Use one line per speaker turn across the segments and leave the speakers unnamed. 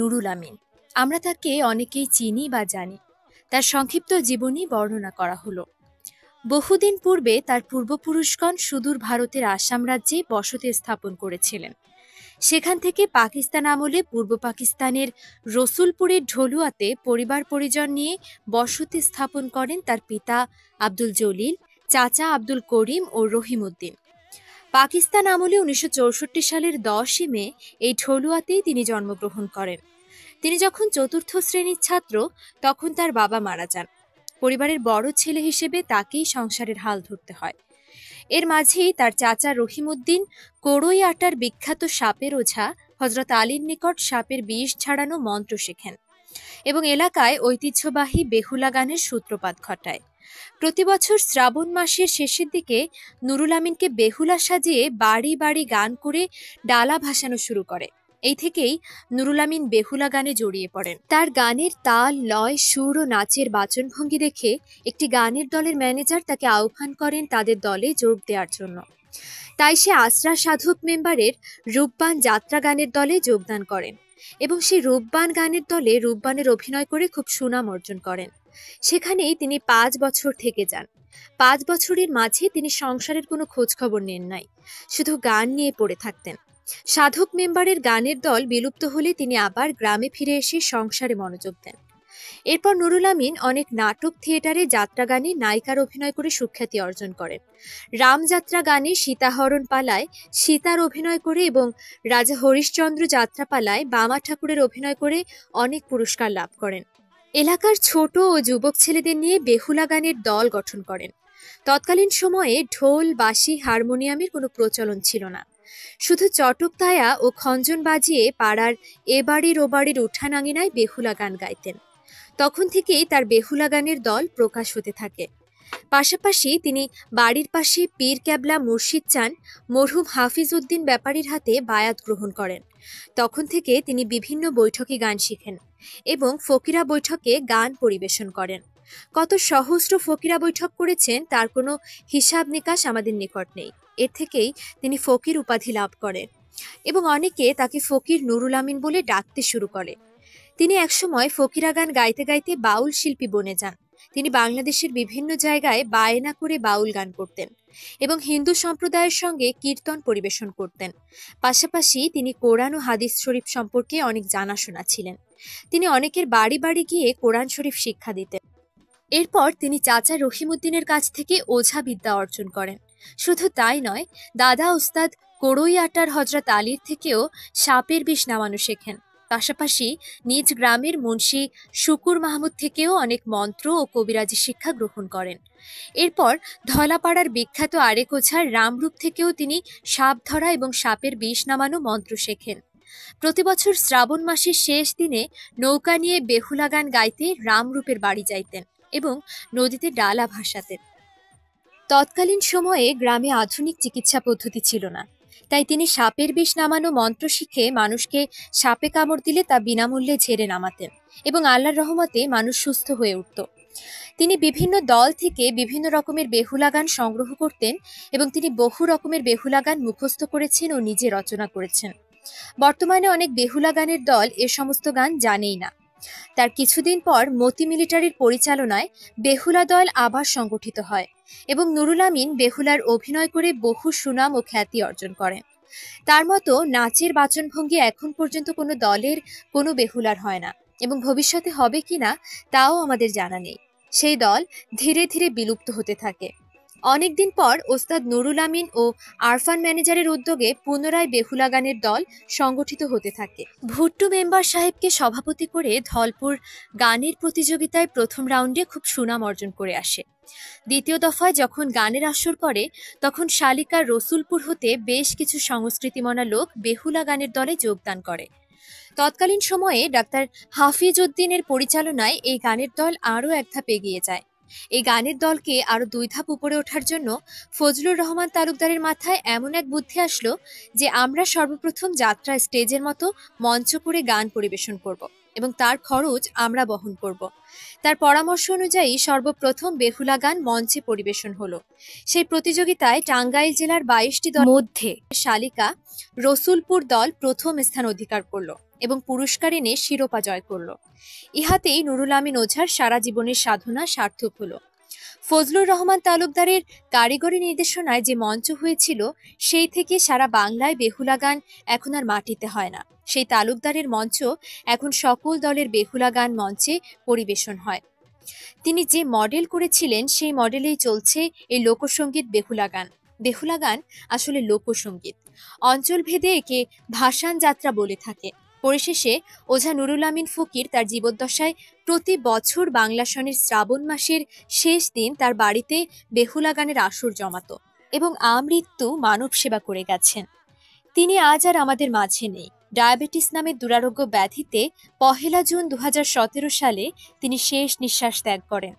নুরুল আমিন। আমরা তাকে অনেকেই চিনি বা জানি। তার সংক্ষিপ্ত জীবনী বর্ণনা করা হলো। বহুদিন পূর্বে তার পূর্বপুরুষগণ সুদূর ভারতের আসাম রাজ্যে বসতি স্থাপন করেছিলেন। সেখান থেকে পাকিস্তান আমলে পূর্ব পাকিস্তানের রসুলপুরের ঢলুয়াতে পরিবার পরিজন নিয়ে বসতি স্থাপন করেন তার পিতা আব্দুল জলিল, চাচা আব্দুল করিম ও রহিম উদ্দিন। পাকিস্তান আমলে ১৯৬৪ সালের ১০ই মে এই ঢলুয়াতেই তিনি জন্মগ্রহণ করেন। তিনি যখন চতুর্থ শ্রেণীর ছাত্র তখন তার বাবা মারা যান। পরিবারের বড় ছেলে হিসেবে তাকেই সংসারের হাল ধরতে হয়। এর মাঝেই তার চাচা রহিমউদ্দিন কোড়ই আটার বিখ্যাত সাপের ওঝা হযরত আলীর নিকট সাপের বিষ ছাড়ানো মন্ত্র শেখেন এবং এলাকায় ঐতিহ্যবাহী বেহুলা গানের সূত্রপাত ঘটায়। প্রতি বছর শ্রাবণ মাসের শেষের দিকে নুরুল আমিনকে বেহুলা সাজিয়ে বাড়ি বাড়ি গান করে ডালা ভাসানো শুরু করে। এই থেকেই নুরুল আমিন বেহুলা গানে জড়িয়ে পড়েন। তার গানের তাল, লয়, সুর ও নাচের বাচনভঙ্গি দেখে একটি গানের দলের ম্যানেজার তাকে আহ্বান করেন তাদের দলে যোগ দেওয়ার জন্য। তাই সে আসরা সাধক মেম্বারের রূপবান যাত্রা গানের দলে যোগদান করেন এবং সেই রূপবান গানের দলে রূপবানের অভিনয় করে খুব সুনাম অর্জন করেন। সেখানেই তিনি ৫ বছর থেকে যান। ৫ বছরের মাঝে তিনি সংসারের কোনো খোঁজ খবর নেন নাই, শুধু গান নিয়ে পড়ে থাকতেন। সাধক মেম্বারের গানের দল বিলুপ্ত হলে তিনি আবার গ্রামে ফিরে এসে সংসারে মনোযোগ দেন। এরপর নুরুল আমিন অনেক নাটক, থিয়েটারে যাত্রা গানে নায়িকার অভিনয় করে সুখ্যাতি অর্জন করেন। রামযাত্রা গানে সীতাহরণ পালায় সীতার অভিনয় করে এবং রাজা হরিশ্চন্দ্র যাত্রাপালায় বামা ঠাকুরের অভিনয় করে অনেক পুরস্কার লাভ করেন। এলাকার ছোট ও যুবক ছেলেদের নিয়ে বেহুলা গানের দল গঠন করেন। তৎকালীন সময়ে ঢোল, বাঁশি, হারমোনিয়ামের কোনো প্রচলন ছিল না। শুধু চটকতায়া ও খঞ্জন বাজিয়ে পাড়ার এ বাড়ির ও বাড়ির উঠান আঙিনায় বেহুলা গান গাইতেন। তখন থেকেই তার বেহুলা গানের দল প্রকাশ হতে থাকে। পাশাপাশি তিনি বাড়ির পাশে পীর ক্যাবলা মুর্শিদ চান মরহুম হাফিজ উদ্দিন ব্যাপারীর হাতে বায়াত গ্রহণ করেন। তখন থেকে তিনি বিভিন্ন বৈঠকে গান শিখেন এবং ফকিরা বৈঠকে গান পরিবেশন করেন। কত সহস্র ফকিরা বৈঠক করেছেন তার কোনো হিসাব নিকাশ আমাদের নিকট নেই। এর থেকেই তিনি ফকির উপাধি লাভ করেন এবং অনেকে তাকে ফকির নুরুল আমিন বলে ডাকতে শুরু করে। তিনি একসময় ফকিরা গান গাইতে গাইতে বাউল শিল্পী বনে যান। তিনি বাংলাদেশের বিভিন্ন জায়গায় বায়না করে বাউল গান করতেন এবং হিন্দু সম্প্রদায়ের সঙ্গে কীর্তন পরিবেশন করতেন। পাশাপাশি তিনি কোরআন ও হাদিস শরীফ সম্পর্কে অনেক জানাশোনা ছিলেন। তিনি অনেকের বাড়ি বাড়ি গিয়ে কোরআন শরীফ শিক্ষা দিতেন। এরপর তিনি চাচা রহিমউদ্দিনের কাছ থেকে ওঝা বিদ্যা অর্জন করেন। শুধু তাই নয়, দাদা ওস্তাদ কোড়ই আটার হযরত আলীর থেকেও সাপের বিষ নামানো শেখেন। পাশাপাশি নিজ গ্রামের মুন্সি শুকুর মাহমুদ থেকেও অনেক মন্ত্র ও কবিরাজি শিক্ষা গ্রহণ করেন। এরপর ধলাপাড়ার বিখ্যাত আরেক ওঝার রামরূপ থেকেও তিনি সাপ ধরা এবং সাপের বিষ নামানো মন্ত্র শেখেন। প্রতি বছর শ্রাবণ মাসের শেষ দিনে নৌকা নিয়ে বেহুলা গান গাইতে রামরূপের বাড়ি যাইতেন এবং নদীতে ডালা ভাসাতেন। তৎকালীন সময়ে গ্রামে আধুনিক চিকিৎসা পদ্ধতি ছিল না, তাই তিনি সাপের বিষ নামানো মন্ত্র শিখে মানুষকে সাপে কামড় দিলে তা বিনামূল্যে ঝেড়ে নামাতেন এবং আল্লাহর রহমতে মানুষ সুস্থ হয়ে উঠত। তিনি বিভিন্ন দল থেকে বিভিন্ন রকমের বেহুলা গান সংগ্রহ করতেন এবং তিনি বহু রকমের বেহুলা গান মুখস্থ করেছেন ও নিজে রচনা করেছেন। বর্তমানে অনেক বেহুলা গানের দল এ সমস্ত গান জানেই না। তার কিছুদিন পর মতি মিলিটারির পরিচালনায় বেহুলা দল আবার সংগঠিত হয় এবং নুরুল আমিন বেহুলার অভিনয় করে বহু সুনাম ও খ্যাতি অর্জন করেন। তার মতো নাচের বাচনভঙ্গি এখন পর্যন্ত কোনো দলের কোনো বেহুলার হয় না এবং ভবিষ্যতে হবে কিনা তাও আমাদের জানা নেই। সেই দল ধীরে ধীরে বিলুপ্ত হতে থাকে। অনেকদিন পর ওস্তাদ নুরুল আমিন ও আরফান ম্যানেজারের উদ্যোগে পুনরায় বেহুলা গানের দল সংগঠিত হতে থাকে। ভুট্টু মেম্বার সাহেবকে সভাপতি করে ধলপুর গানের প্রতিযোগিতায় প্রথম রাউন্ডে খুব সুনাম অর্জন করে আসে। দ্বিতীয় দফায় যখন গানের আসর করে তখন শালিকার রসুলপুর হতে বেশ কিছু সংস্কৃতিমনা লোক বেহুলা গানের দলে যোগদান করে। তৎকালীন সময়ে ডাক্তার হাফিজ উদ্দিনের পরিচালনায় এই গানের দল আরও এক ধাপ এগিয়ে যায়। এই গানের দলকে আরো 2 ধাপ উপরে ওঠার জন্য ফজলুর রহমান তালুকদারের মাথায় এমন এক বুদ্ধি আসলো যে আমরা সর্বপ্রথম যাত্রা স্টেজের মতো মঞ্চ করে গান পরিবেশন করব এবং তার খরচ আমরা বহন করব। তার পরামর্শ অনুযায়ী সর্বপ্রথম বেহুলা গান মঞ্চে পরিবেশন হলো। সেই প্রতিযোগিতায় টাঙ্গাইল জেলার 22টি দলের মধ্যে শালিকা রসুলপুর দল প্রথম স্থান অধিকার করলো। এবং পুরস্কার এনে শিরোপা জয় করল। ইহাতেই নুরুল আমিন ওঝার সারা জীবনের সাধনা সার্থক হলো। ফজলুর রহমান তালুকদারের কারিগরি নির্দেশনায় যে মঞ্চ হয়েছিল, সেই থেকে সারা বাংলায় বেহুলা গান এখন আর মাটিতে হয় না। সেই তালুকদারের মঞ্চ এখন সকল দলের বেহুলা গান মঞ্চে পরিবেশন হয়। তিনি যে মডেল করেছিলেন, সেই মডেলেই চলছে এই লোকসঙ্গীত বেহুলা গান। বেহুলা গান আসলে লোকসঙ্গীত। অঞ্চলভেদে একে ভাসান যাত্রা বলে থাকে। পরিশেষে ওঝা নুরুল আমিন ফকির তার জীবদ্দশায় প্রতি বছর বাংলা সনের শ্রাবণ মাসের শেষ দিন তার বাড়িতে বেহুলা গানের আসর জমাতো এবং আমৃত্যু মানব সেবা করে গেছেন। তিনি আজ আর আমাদের মাঝে নেই। ডায়াবেটিস নামের দুরারোগ্য ব্যাধিতে 1 জুন 2017 সালে তিনি শেষ নিঃশ্বাস ত্যাগ করেন।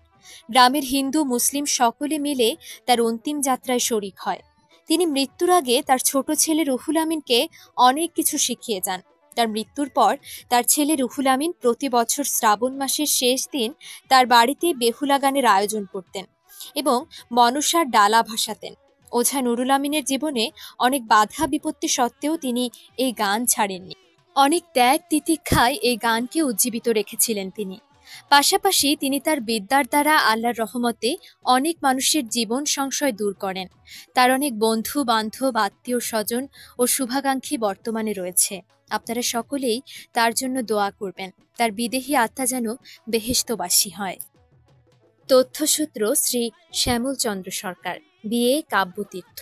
গ্রামের হিন্দু মুসলিম সকলে মিলে তার অন্তিম যাত্রায় শরিক হয়। তিনি মৃত্যুর আগে তার ছোট ছেলে রুহুল আমিনকে অনেক কিছু শিখিয়ে যান। তার মৃত্যুর পর তার ছেলে রুহুল আমিন প্রতি বছর শ্রাবণ মাসের শেষ দিন তার বাড়িতে বেহুলা গানের আয়োজন করতেন এবং মনসার ডালা ভাসাতেন। ওঝা নুরুল আমিনের জীবনে অনেক বাধা বিপত্তি সত্ত্বেও তিনি এই গান ছাড়েননি। অনেক ত্যাগ তিতিক্ষায় এই গানকে উজ্জীবিত রেখেছিলেন তিনি। পাশাপাশি তিনি তার বিদ্যার দ্বারা আল্লাহর রহমতে অনেক মানুষের জীবন সংশয় দূর করেন। তার অনেক বন্ধু বান্ধব, আত্মীয় স্বজন ও শুভাকাঙ্ক্ষী বর্তমানে রয়েছে। আপনারা সকলেই তার জন্য দোয়া করবেন, তার বিদেহী আত্মা যেন বেহেশতবাসী হয়। তথ্যসূত্র শ্রী শ্যামল চন্দ্র সরকার, বিএ কাব্যতীর্থ।